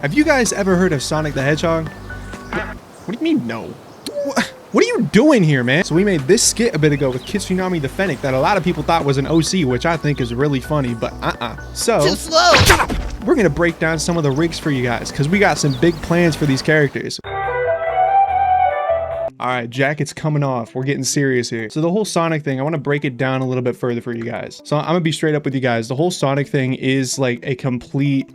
Have you guys ever heard of Sonic the Hedgehog? What do you mean, no? What are you doing here, man? So we made this skit a bit ago with Kitsunami the Fennec that a lot of people thought was an OC, which I think is really funny, but So, too slow. Shut up! We're gonna break down some of the rigs for you guys, because we got some big plans for these characters. Alright, jacket's coming off. We're getting serious here. So the whole Sonic thing, I want to break it down a little bit further for you guys. So I'm gonna be straight up with you guys. The whole Sonic thing is like a complete,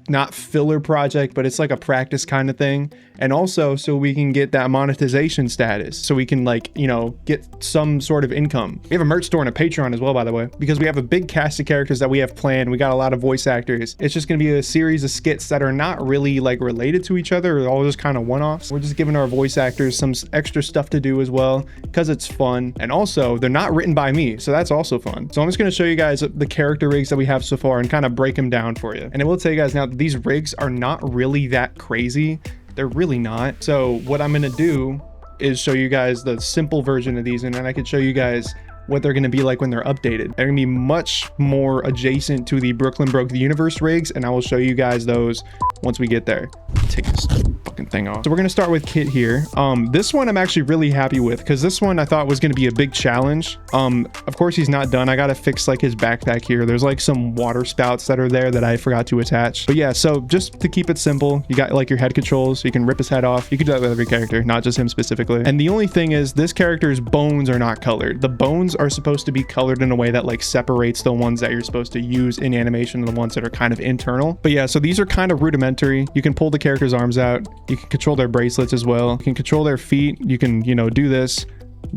not filler project, but it's like a practice kind of thing. And also so we can get that monetization status, so we can, like, you know, get some sort of income. We have a merch store and a Patreon as well, by the way, because we have a big cast of characters that we have planned. We got a lot of voice actors. It's just gonna be a series of skits that are not really like related to each other, or all just kind of one-offs. We're just giving our voice actors some extra stuff to do as well, because it's fun. And also they're not written by me, so that's also fun. So I'm just gonna show you guys the character rigs that we have so far and kind of break them down for you. And I will tell you guys now that these rigs are not really that crazy. They're really not. So what I'm gonna do is show you guys the simple version of these, and then I could show you guys what they're gonna be like when they're updated. They're gonna be much more adjacent to the Brooklyn Broke the Universe rigs, and I will show you guys those once we get there. Take this fucking thing off. So we're gonna start with Kit here. This one I'm actually really happy with, because this one I thought was gonna be a big challenge. Of course he's not done. I gotta fix like his backpack here. There's like some water spouts that are there that I forgot to attach. But yeah, so just to keep it simple, you got like your head controls, so you can rip his head off. You can do that with every character, not just him specifically. And the only thing is, this character's bones are not colored. The bones are supposed to be colored in a way that like separates the ones that you're supposed to use in animation and the ones that are kind of internal. But yeah, so these are kind of rudimentary. You can pull the character's arms out. You can control their bracelets as well. You can control their feet. You can, you know, do this,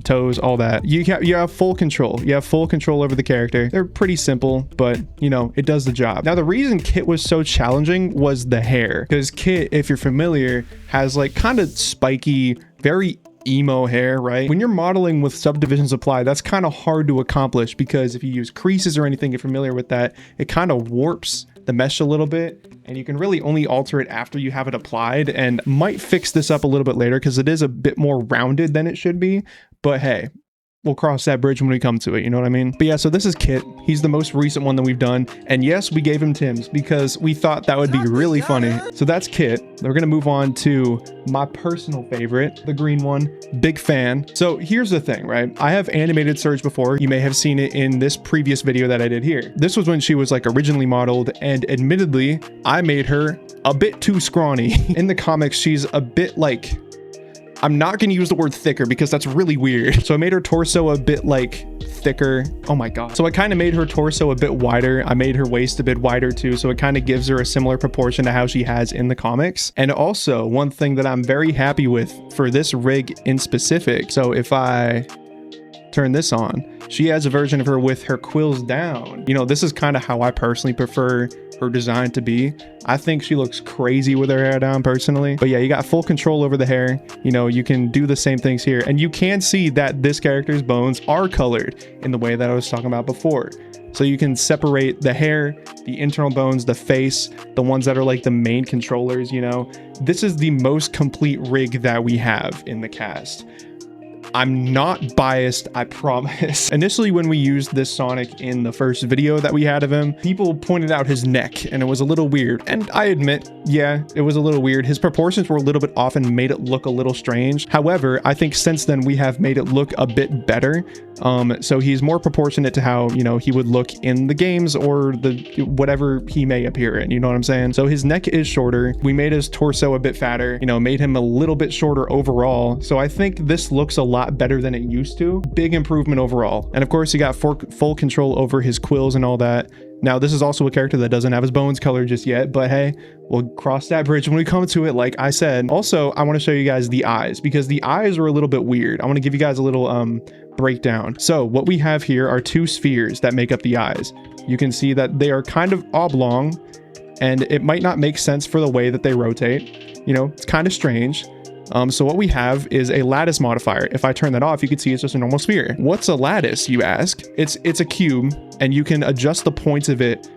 toes, all that. You have full control. You have full control over the character. They're pretty simple, but you know, it does the job. Now, the reason Kit was so challenging was the hair, because Kit, if you're familiar, has like kind of spiky, very emo hair, right? When you're modeling with subdivisions applied, that's kind of hard to accomplish, because if you use creases or anything, you're familiar with that, it kind of warps the mesh a little bit, and you can really only alter it after you have it applied. And might fix this up a little bit later, because it is a bit more rounded than it should be, but hey, we'll cross that bridge when we come to it, you know what I mean? But yeah, so this is Kit. He's the most recent one that we've done. And yes, we gave him Tim's because we thought that would be really funny. So that's Kit. We're gonna move on to my personal favorite, the green one. Big fan. So here's the thing, right? I have animated Serge before. You may have seen it in this previous video that I did here. This was when she was like originally modeled, and admittedly, I made her a bit too scrawny. In the comics, she's a bit like, I'm not going to use the word thicker because that's really weird. So I made her torso a bit like thicker. Oh my God. So I kind of made her torso a bit wider. I made her waist a bit wider too. So it kind of gives her a similar proportion to how she has in the comics. And also one thing that I'm very happy with for this rig in specific. So if I turn this on, she has a version of her with her quills down. You know, this is kind of how I personally prefer her design to be. I think she looks crazy with her hair down personally. But yeah, you got full control over the hair. You know, you can do the same things here. And you can see that this character's bones are colored in the way that I was talking about before. So you can separate the hair, the internal bones, the face, the ones that are like the main controllers, you know. This is the most complete rig that we have in the cast. I'm not biased, I promise. Initially, when we used this Sonic in the first video that we had of him, people pointed out his neck, and it was a little weird. And I admit, yeah, it was a little weird. His proportions were a little bit off and made it look a little strange. However, I think since then we have made it look a bit better. So he's more proportionate to how, you know, he would look in the games or the whatever he may appear in, you know what I'm saying? So his neck is shorter. We made his torso a bit fatter, you know, made him a little bit shorter overall. So I think this looks a lot better than it used to. Big improvement overall. And of course, you got full control over his quills and all that. Now, this is also a character that doesn't have his bones colored just yet, but hey, we'll cross that bridge when we come to it, like I said. Also, I want to show you guys the eyes, because the eyes are a little bit weird. I want to give you guys a little breakdown. So what we have here are two spheres that make up the eyes. You can see that they are kind of oblong, and it might not make sense for the way that they rotate. You know, it's kind of strange. So what we have is a lattice modifier. If I turn that off, you can see it's just a normal sphere. What's a lattice, you ask? It's a cube, and you can adjust the points of it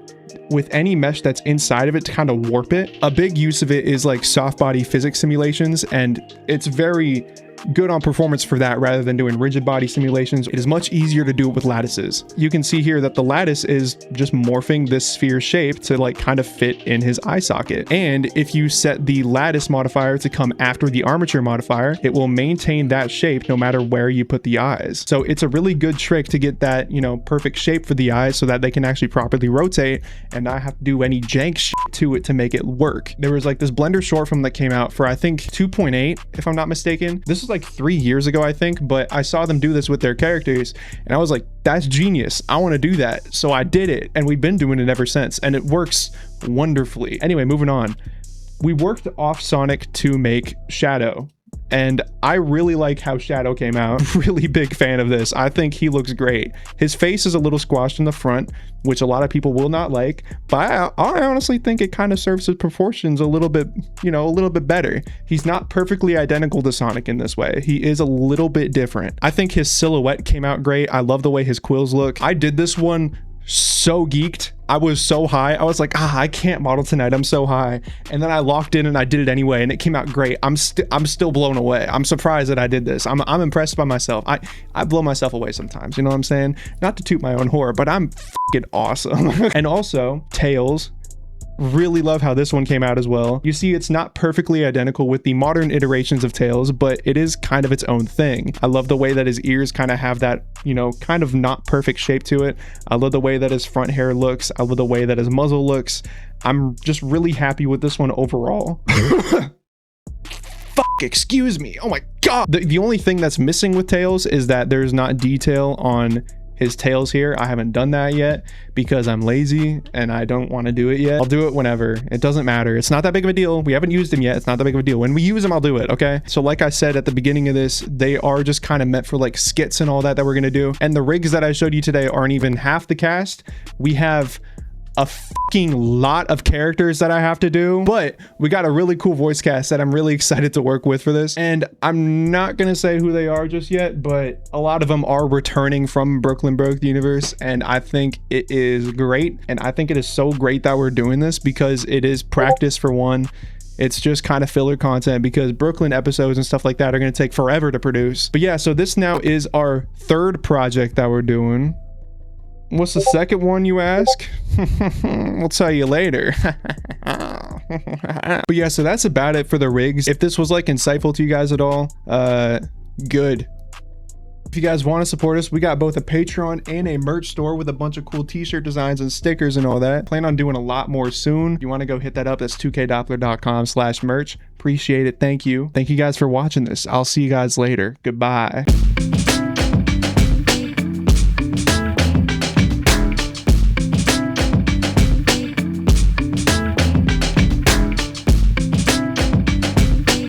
with any mesh that's inside of it to kind of warp it. A big use of it is like soft body physics simulations, and it's very good on performance for that rather than doing rigid body simulations. It is much easier to do it with lattices. You can see here that the lattice is just morphing this sphere shape to like kind of fit in his eye socket. And if you set the lattice modifier to come after the armature modifier, it will maintain that shape no matter where you put the eyes. So it's a really good trick to get that, you know, perfect shape for the eyes so that they can actually properly rotate and not have to do any jank shit to it to make it work. There was like this Blender short film that came out for I think 2.8 if I'm not mistaken. This was like 3 years ago I think, but I saw them do this with their characters and I was like, that's genius. I want to do that. So I did it and we've been doing it ever since and it works wonderfully. Anyway, moving on. We worked off Sonic to make Shadow. And I really like how Shadow came out. Really big fan of this. I think he looks great. His face is a little squashed in the front, which a lot of people will not like, but I honestly think it kind of serves his proportions a little bit, you know, a little bit better. He's not perfectly identical to Sonic in this way. He is a little bit different. I think his silhouette came out great. I love the way his quills look. I did this one so geeked. I was so high. I was like, I can't model tonight. I'm so high. And then I locked in and I did it anyway and it came out great. I'm still blown away. I'm surprised that I did this. I'm impressed by myself. I blow myself away sometimes, you know what I'm saying? Not to toot my own horn, but I'm fucking awesome. And also Tails. Really love how this one came out as well. You see, it's not perfectly identical with the modern iterations of Tails, but it is kind of its own thing. I love the way that his ears kind of have that, you know, kind of not perfect shape to it. I love the way that his front hair looks. I love the way that his muzzle looks. I'm just really happy with this one overall. Fuck, excuse me. Oh my God. The only thing that's missing with Tails is that there's not detail on his tails here. I haven't done that yet because I'm lazy and I don't want to do it yet. I'll do it whenever. It doesn't matter. It's not that big of a deal. We haven't used him yet. It's not that big of a deal. When we use him, I'll do it. Okay. So like I said at the beginning of this, they are just kind of meant for like skits and all that we're going to do. And the rigs that I showed you today aren't even half the cast. We have a fucking lot of characters that I have to do, but we got a really cool voice cast that I'm really excited to work with for this. And I'm not gonna say who they are just yet, but a lot of them are returning from Brooklyn Broke the Universe, and I think it is great. And I think it is so great that we're doing this because it is practice for one. It's just kind of filler content because Brooklyn episodes and stuff like that are going to take forever to produce. But yeah, so this now is our third project that we're doing. What's the second one, you ask? We'll tell you later. But yeah, so that's about it for the rigs. If this was like insightful to you guys at all, good. If you guys want to support us, we got both a Patreon and a merch store with a bunch of cool t-shirt designs and stickers and all that. Plan on doing a lot more soon. If you want to go hit that up, that's 2kdoppler.com/merch. Appreciate it. Thank you. Thank you guys for watching this. I'll see you guys later. Goodbye.